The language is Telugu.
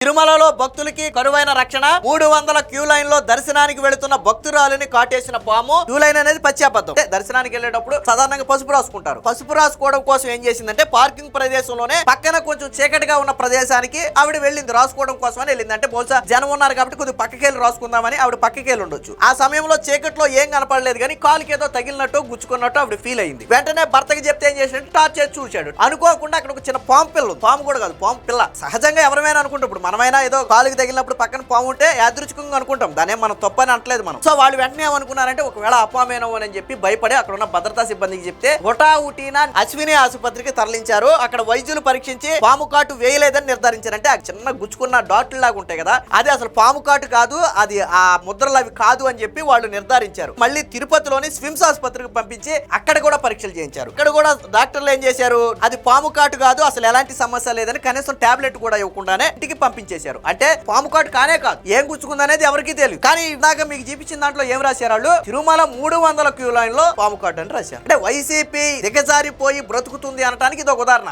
తిరుమలలో భక్తులకి కరువైన రక్షణ 300 క్యూ లైన్ లో దర్శనానికి వెళుతున్న భక్తురాలిని కాటేసిన పాము. క్యూ లైన్ అనేది పచ్చి అబద్ధం. దర్శనానికి వెళ్ళేటప్పుడు సాధారణంగా పసుపు రాసుకుంటారు. పసుపు రాసుకోవడం కోసం ఏం చేసిందంటే పార్కింగ్ ప్రదేశంలోనే పక్కన కొంచెం చీకటిగా ఉన్న ప్రదేశానికి ఆవిడ వెళ్ళింది. రాసుకోవడం కోసం అని వెళ్ళింది. అంటే బహుశా జనం ఉన్నారు కాబట్టి కొద్దిగా పక్కకెళ్ళి రాసుకుందామని ఆవిడ పక్కకెళ్ళి ఉండొచ్చు. ఆ సమయంలో చీకట్లో ఏం కనపడలేదు కానీ కాలుకి ఏదో తగిలినట్టు గుచ్చుకున్నట్టు ఆవిడ ఫీల్ అయింది. వెంటనే భర్తకి చెప్తే ఏం చేసినట్టు టార్చ్ చేసి చూశాడు. అనుకోకుండా అక్కడ ఒక చిన్న పాము పిల్ల ఉంది. పాము కూడా కాదు, పాము పిల్ల. సహజంగా ఎవరైనా అనుకుంటే మనమైనా ఏదో కాలుకి తగిలినప్పుడు పక్కన పాము ఉంటే యాదృచ్ఛికంగా అనుకుంటాం, దానే మనం తప్పని అంటలేదు మనం. సో వాళ్ళు వెంటనే ఏమనుకున్నారంటే ఒకవేళ అపామేనో అని చెప్పి భయపడి అక్కడ ఉన్న భద్రతా సిబ్బందికి చెప్తే హుటాహుటిన అశ్విని ఆసుపత్రికి తరలించారు. అక్కడ వైద్యులు పరీక్షించి పాము కాటు వేయలేదని నిర్ధారించారు. అంటే ఆ చిన్న గుచ్చుకున్న డాట్లు లాగా ఉంటాయి కదా, అది అసలు పాము కాటు కాదు, అది ఆ ముద్రలు అవి కాదు అని చెప్పి వాళ్ళు నిర్ధారించారు. మళ్ళీ తిరుపతిలోని స్విమ్స్ ఆసుపత్రికి పంపించి అక్కడ కూడా పరీక్షలు చేయించారు. ఇక్కడ కూడా డాక్టర్లు ఏం చేశారు, అది పాము కాటు కాదు, అసలు ఎలాంటి సమస్య లేదని కనీసం టాబ్లెట్ కూడా ఇవ్వకుండానే ఇంటికి పంపించేశారు. అంటే పాము కాటు కానే కాదు, ఏం గుచ్చుకుందనేది ఎవరికి తెలియదు. కానీ ఇందాక మీకు చూపించిన దాంట్లో ఏం రాశారు వాళ్ళు, తిరుమల 300 క్యూ లైన్ లో పాము కాటు అని రాశారు. అంటే వైసీపీ దిగజారిపోయి బ్రతుకుతుంది అనడానికి ఇది ఒక ఉదాహరణ.